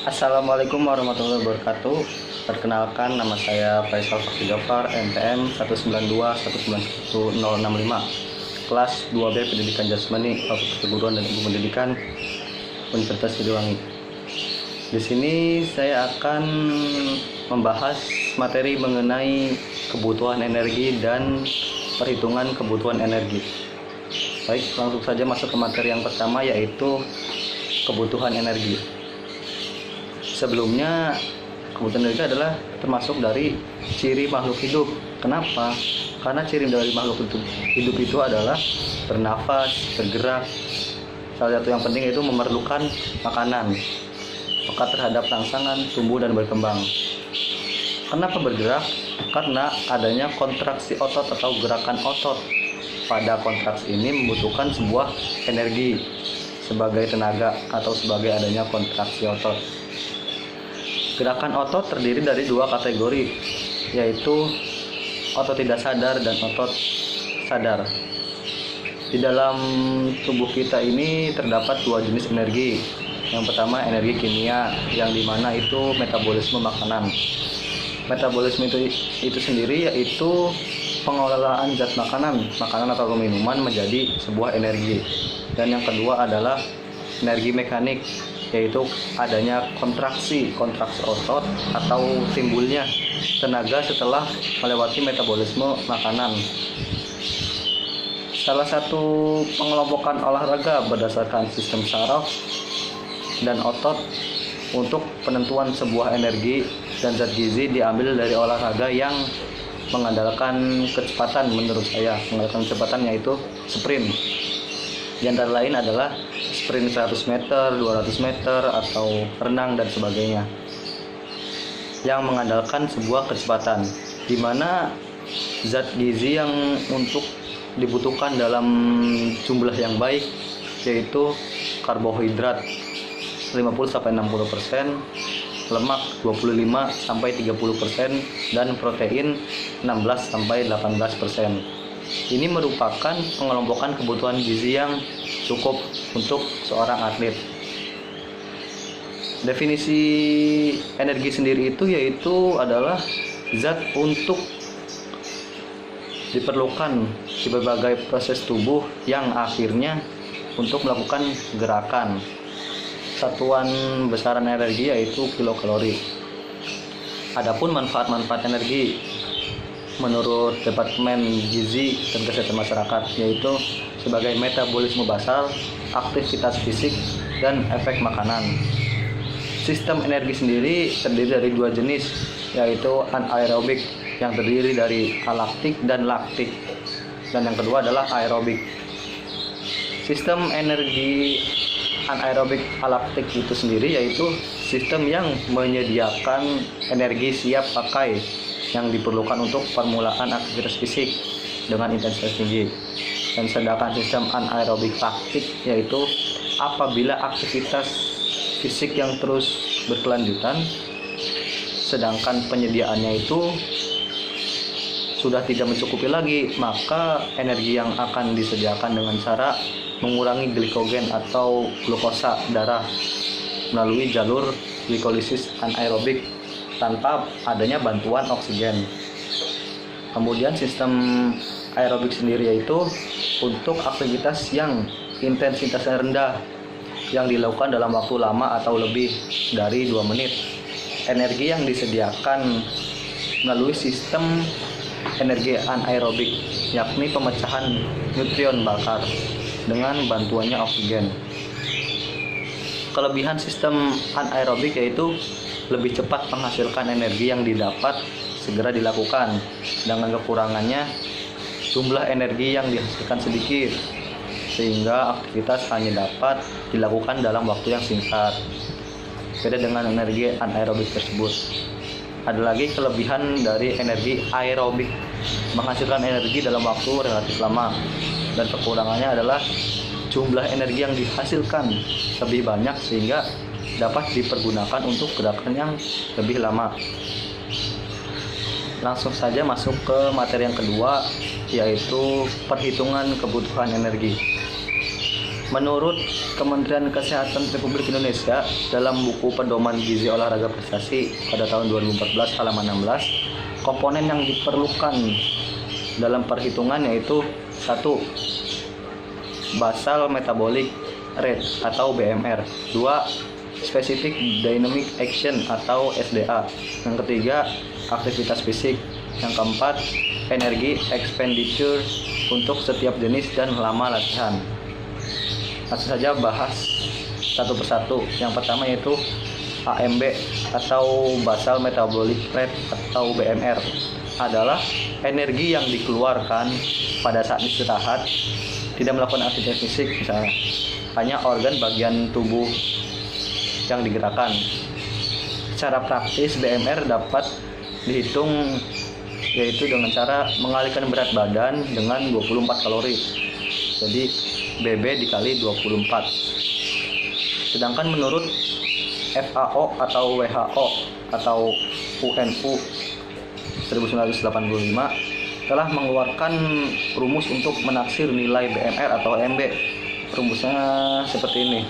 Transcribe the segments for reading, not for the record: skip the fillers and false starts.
Assalamualaikum warahmatullahi wabarakatuh. Perkenalkan, nama saya Faisal Fakri Ghaffar, NPM 192191065, kelas 2B Pendidikan Jasmani, Fakultas Keguruan dan Ilmu Pendidikan, Universitas Siliwangi. Di sini saya akan membahas materi mengenai kebutuhan energi dan perhitungan kebutuhan energi. Baik, langsung saja masuk ke materi yang pertama, yaitu kebutuhan energi. Sebelumnya, kebutuhan energi adalah termasuk dari ciri makhluk hidup. Kenapa? Karena ciri dari makhluk hidup itu adalah bernafas, bergerak. Salah satu yang penting yaitu memerlukan makanan, peka terhadap rangsangan, tumbuh dan berkembang. Kenapa bergerak? Karena adanya kontraksi otot atau gerakan otot. Pada kontraksi ini membutuhkan sebuah energi sebagai tenaga atau sebagai adanya kontraksi otot. Gerakan otot terdiri dari dua kategori, yaitu otot tidak sadar dan otot sadar. Di dalam tubuh kita ini terdapat dua jenis energi. Yang pertama energi kimia, yang dimana itu metabolisme makanan. Metabolisme itu sendiri yaitu pengelolaan zat makanan atau minuman menjadi sebuah energi. Dan yang kedua adalah energi mekanik, yaitu adanya kontraksi otot atau timbulnya tenaga setelah melewati metabolisme makanan. Salah satu pengelompokan olahraga berdasarkan sistem saraf dan otot untuk penentuan sebuah energi dan zat gizi diambil dari olahraga yang mengandalkan kecepatan. Menurut saya mengandalkan kecepatan yaitu sprint. Di antara lain adalah sprint 100 meter, 200 meter, atau renang dan sebagainya, yang mengandalkan sebuah kecepatan, di mana zat gizi yang untuk dibutuhkan dalam jumlah yang baik yaitu karbohidrat 50-60%, lemak 25-30%, dan protein 16-18%. Ini merupakan pengelompokan kebutuhan gizi yang cukup untuk seorang atlet. Definisi energi sendiri itu yaitu adalah zat untuk diperlukan di berbagai proses tubuh yang akhirnya untuk melakukan gerakan. Satuan besaran energi yaitu kilokalori. Adapun manfaat-manfaat energi menurut Departemen Gizi dan Kesehatan Masyarakat yaitu sebagai metabolisme basal, aktivitas fisik, dan efek makanan. Sistem energi sendiri terdiri dari dua jenis, yaitu anaerobik yang terdiri dari alaktik dan laktik, dan yang kedua adalah aerobik. Sistem energi anaerobik alaktik itu sendiri yaitu sistem yang menyediakan energi siap pakai yang diperlukan untuk permulaan aktivitas fisik dengan intensitas tinggi. Dan sedangkan sistem anaerobik laktik yaitu apabila aktivitas fisik yang terus berkelanjutan, sedangkan penyediaannya itu sudah tidak mencukupi lagi, maka energi yang akan disediakan dengan cara mengurangi glikogen atau glukosa darah melalui jalur glikolisis anaerobik tanpa adanya bantuan oksigen. Kemudian sistem aerobik sendiri yaitu untuk aktivitas yang intensitasnya rendah yang dilakukan dalam waktu lama atau lebih dari 2 menit. Energi yang disediakan melalui sistem energi anaerobik yakni pemecahan nutrion bakar dengan bantuannya oksigen. Kelebihan sistem anaerobik yaitu lebih cepat menghasilkan energi yang didapat segera dilakukan. Dengan kekurangannya, jumlah energi yang dihasilkan sedikit, sehingga aktivitas hanya dapat dilakukan dalam waktu yang singkat. Beda dengan energi anaerobik tersebut. Ada lagi kelebihan dari energi aerobik, menghasilkan energi dalam waktu relatif lama, dan kekurangannya adalah jumlah energi yang dihasilkan lebih banyak sehingga dapat dipergunakan untuk gerakan yang lebih lama. Langsung saja masuk ke materi yang kedua, yaitu perhitungan kebutuhan energi. Menurut Kementerian Kesehatan Republik Indonesia, dalam buku Pedoman Gizi Olahraga Prestasi pada tahun 2014 halaman 16, komponen yang diperlukan dalam perhitungan yaitu 1. Basal Metabolic Rate atau BMR. 2. Specific Dynamic Action atau SDA. Yang ketiga, aktivitas fisik. Yang keempat, energi expenditure untuk setiap jenis dan lama latihan. Langsung saja bahas satu persatu. Yang pertama yaitu AMB atau Basal Metabolic Rate atau BMR adalah energi yang dikeluarkan pada saat istirahat, tidak melakukan aktivitas fisik misalnya, hanya organ bagian tubuh yang digerakkan. Secara praktis BMR dapat dihitung yaitu dengan cara mengalihkan berat badan dengan 24 kalori. Jadi BB dikali 24. Sedangkan menurut FAO atau WHO atau UNU 1985 telah mengeluarkan rumus untuk menaksir nilai BMR atau AMB. Rumusnya seperti ini.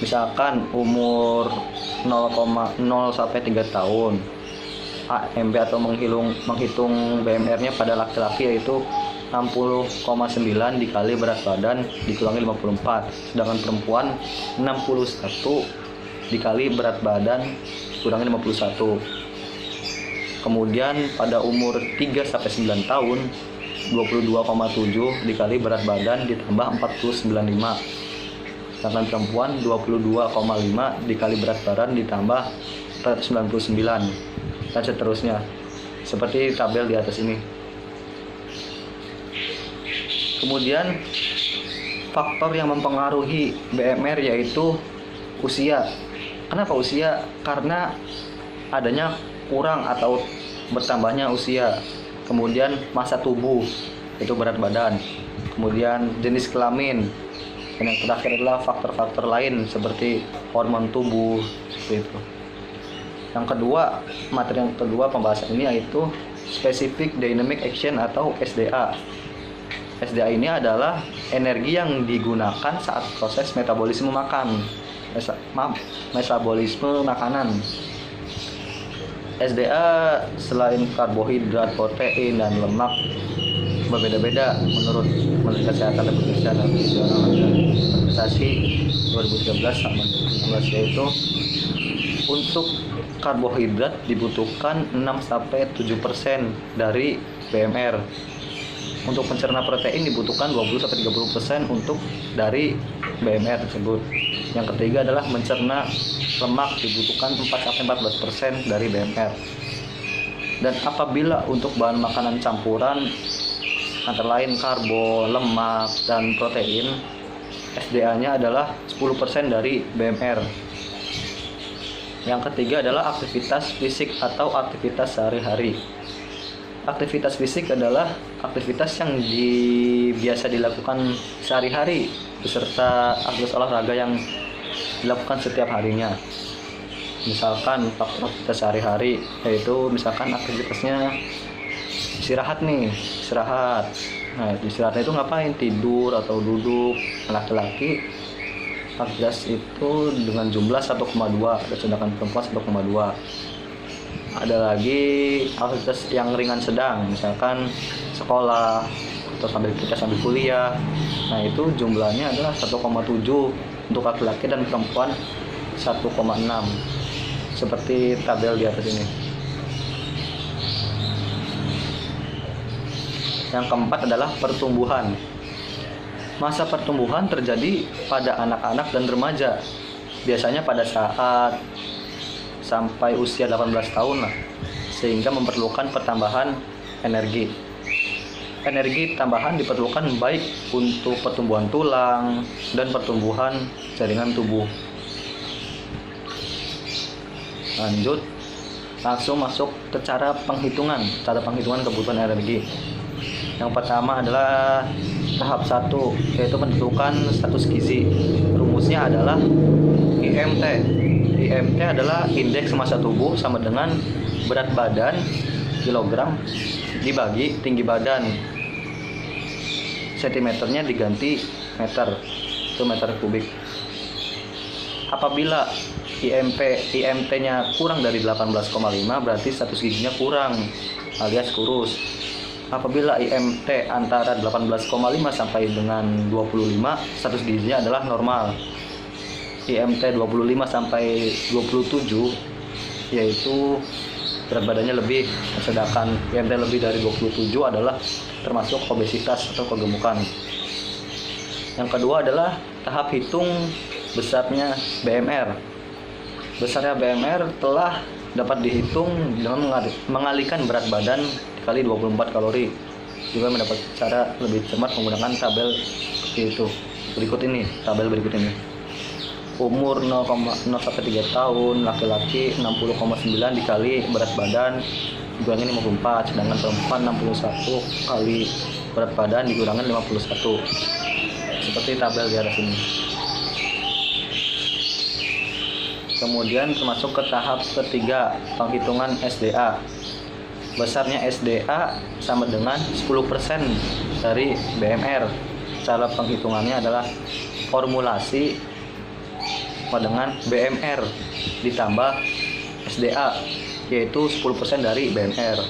Misalkan umur 0,0 sampai 3 tahun. AMB atau menghitung BMR-nya pada laki-laki yaitu 60,9 dikali berat badan dikurangi 54, sedangkan perempuan 61 dikali berat badan dikurangi 51. Kemudian pada umur 3 sampai 9 tahun 22,7 dikali berat badan ditambah 495. Sedangkan perempuan 22,5 dikali berat badan ditambah 499 dan seterusnya. Seperti tabel di atas ini. Kemudian faktor yang mempengaruhi BMR yaitu usia. Kenapa usia? Karena adanya kurang atau bertambahnya usia. Kemudian masa tubuh, itu berat badan. Kemudian jenis kelamin. Dan yang terakhir adalah faktor-faktor lain seperti hormon tubuh, seperti itu. Yang kedua, materi yang kedua pembahasan ini yaitu Specific Dynamic Action atau SDA. SDA ini adalah energi yang digunakan saat proses metabolisme metabolisme makanan. SDA selain karbohidrat, protein, dan lemak berbeda-beda menurut Kementerian Kesehatan Republik Indonesia dan Prestasi 2013 sama 2016, yaitu untuk karbohidrat dibutuhkan 6-7% dari BMR. Untuk pencerna protein dibutuhkan 20-30% untuk dari BMR tersebut. Yang ketiga adalah mencerna lemak dibutuhkan 4-14% dari BMR. Dan apabila untuk bahan makanan campuran antara lain karbo, lemak, dan protein, SDA-nya adalah 10% dari BMR. Yang ketiga adalah aktivitas fisik atau aktivitas sehari-hari. Aktivitas fisik adalah aktivitas yang biasa dilakukan sehari-hari beserta aktivitas olahraga yang dilakukan setiap harinya. Misalkan faktor aktivitas sehari-hari yaitu misalkan aktivitasnya istirahat. Nah, istirahatnya itu ngapain? Tidur atau duduk. Laki-laki aktivitas itu dengan jumlah 1,2, sedangkan perempuan 1,2. Ada lagi aktivitas yang ringan sedang, misalkan sekolah atau sambil kuliah. Nah, itu jumlahnya adalah 1,7 untuk laki-laki dan perempuan 1,6. Seperti tabel di atas ini. Yang keempat adalah pertumbuhan. Masa pertumbuhan terjadi pada anak-anak dan remaja. Biasanya pada saat sampai usia 18 tahun lah, sehingga memerlukan pertambahan energi. Energi tambahan diperlukan baik untuk pertumbuhan tulang dan pertumbuhan jaringan tubuh. Lanjut, langsung masuk ke cara penghitungan kebutuhan energi. Yang pertama adalah tahap 1, yaitu menentukan status gizi. Rumusnya adalah IMT. IMT adalah indeks massa tubuh sama dengan berat badan kilogram dibagi tinggi badan, sentimeternya diganti meter. itu meter kubik. Apabila IMT-nya kurang dari 18,5 berarti status gizinya kurang alias kurus. Apabila IMT antara 18,5 sampai dengan 25, status gizinya adalah normal. IMT 25 sampai 27 yaitu berat badannya lebih, sedangkan IMT lebih dari 27 adalah termasuk obesitas atau kegemukan. Yang kedua adalah tahap hitung besarnya BMR. Besarnya BMR telah dapat dihitung dengan mengalihkan berat badan dikali 24 kalori. Juga mendapat cara lebih cermat menggunakan tabel seperti itu. Tabel berikut ini. Umur 0,0 sampai 3 tahun, laki-laki 60,9 dikali berat badan dikurangi 54, sedangkan perempuan 61 kali berat badan dikurangi 51. Seperti tabel di atas ini. Kemudian termasuk ke tahap ketiga, penghitungan SDA. Besarnya SDA sama dengan 10% dari BMR. Cara penghitungannya adalah formulasi dengan BMR ditambah SDA, yaitu 10% dari BMR.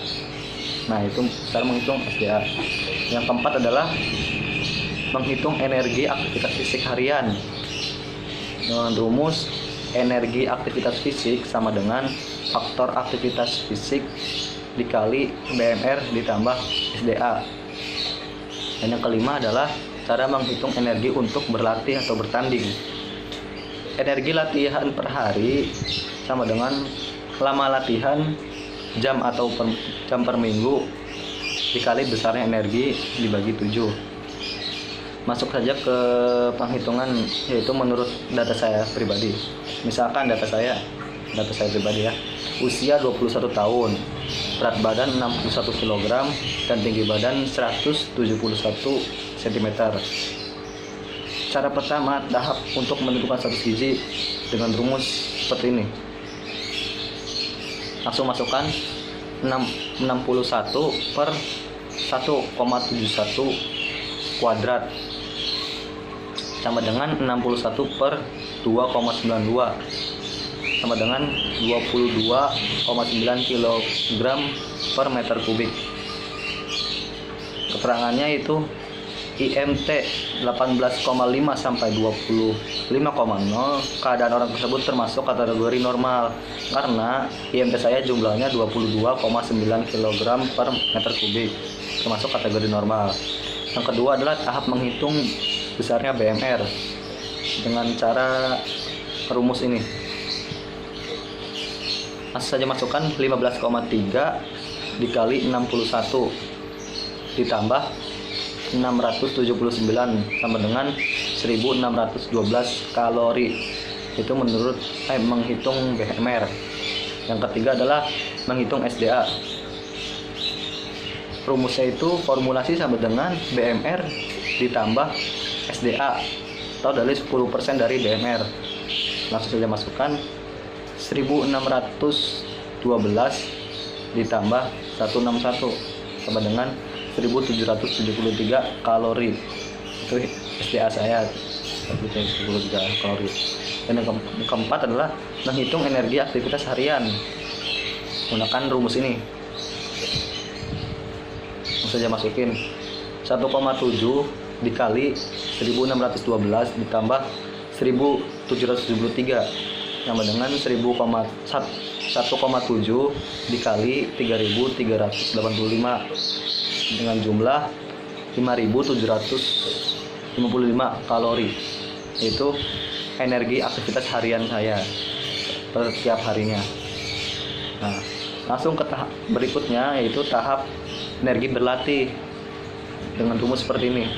Nah, itu cara menghitung SDA. Yang keempat adalah menghitung energi aktivitas fisik harian. Dengan rumus energi aktivitas fisik sama dengan faktor aktivitas fisik dikali BMR ditambah SDA. Dan yang kelima adalah cara menghitung energi untuk berlatih atau bertanding. Energi latihan per hari sama dengan lama latihan jam atau jam per minggu dikali besarnya energi dibagi 7. Masuk saja ke penghitungan, yaitu menurut data saya pribadi. Misalkan data saya pribadi ya. Usia 21 tahun, berat badan 61 kg dan tinggi badan 171 cm. Cara pertama, tahap untuk menentukan status gizi dengan rumus seperti ini. Langsung masukkan 61 per 1,71 kuadrat sama dengan 61 per 2,92 sama dengan 22,9 kg per meter kubik. Keterangannya itu IMT 18,5 sampai 25,0. Keadaan orang tersebut termasuk kategori normal karena IMT saya jumlahnya 22,9 kg per meter kubik, termasuk kategori normal. Yang kedua adalah tahap menghitung besarnya BMR dengan cara rumus ini. Langsung saja masukkan 15,3 dikali 61 ditambah 679 sama dengan 1612 kalori. Itu menurut menghitung BMR. Yang ketiga adalah menghitung SDA. Rumusnya itu formulasi sama dengan BMR ditambah SDA atau dari 10% dari BMR. Langsung saja masukkan 1612 ditambah 161 sama dengan 1773 kalori. Itu SDA saya 1773 kalori. Dan yang keempat adalah menghitung energi aktivitas harian menggunakan rumus ini. Langsung saja masukin 1,7 dikali 1612 ditambah 1773 sama dengan 1,7 dikali 3385 dengan jumlah 5755 kalori. Itu energi aktivitas harian saya per tiap harinya. Nah, langsung ke tahap berikutnya, yaitu tahap energi berlatih dengan rumus seperti ini.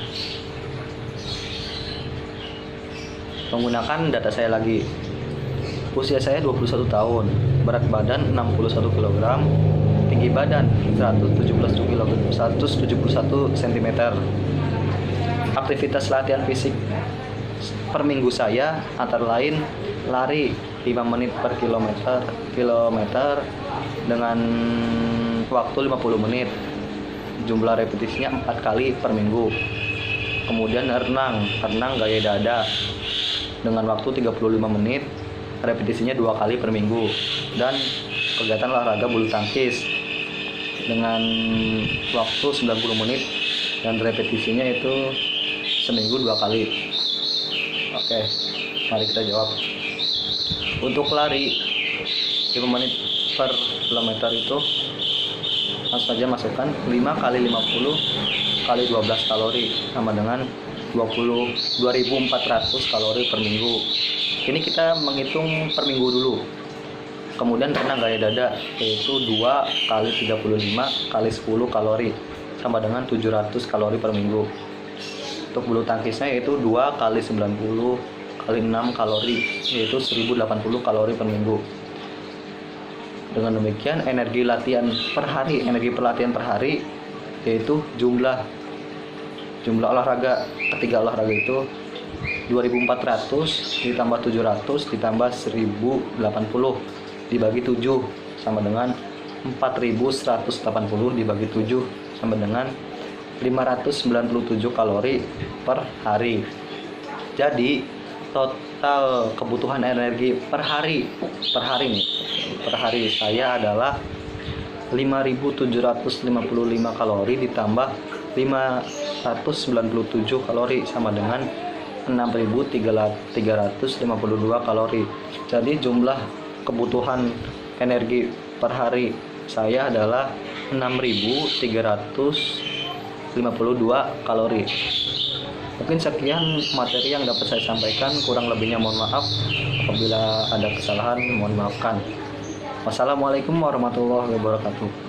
Menggunakan data saya lagi. Usia saya 21 tahun, berat badan 61 kg, tinggi badan 171 cm. Aktivitas latihan fisik per minggu saya antara lain lari 5 menit per kilometer dengan waktu 50 menit. Jumlah repetisinya 4 kali per minggu. Kemudian renang gaya dada dengan waktu 35 menit, repetisinya 2 kali per minggu. Dan kegiatan olahraga bulu tangkis dengan waktu 90 menit dan repetisinya itu seminggu 2 kali. Oke, mari kita jawab. Untuk lari 5 menit per kilometer itu langsung saja masukkan 5 kali 50 kali 12 kalori sama dengan 2400 kalori per minggu. Ini kita menghitung per minggu dulu. Kemudian renang gaya dada yaitu 2 kali 35 kali 10 kalori sama dengan 700 kalori per minggu. Untuk bulu tangkisnya yaitu 2 kali 90 kali 6 kalori yaitu 1080 kalori per minggu. Dengan demikian energi pelatihan per hari yaitu jumlah olahraga ketiga olahraga itu 2400 ditambah 700 ditambah 1080 dibagi 7 sama dengan 4180 dibagi 7 sama dengan 597 kalori per hari. Jadi total kebutuhan energi per hari saya adalah 5755 kalori ditambah 597 kalori sama dengan 6352 kalori. Jadi jumlah kebutuhan energi per hari saya adalah 6352 kalori. Mungkin sekian materi yang dapat saya sampaikan, kurang lebihnya mohon maaf. Apabila ada kesalahan mohon maafkan. Wassalamualaikum warahmatullahi wabarakatuh.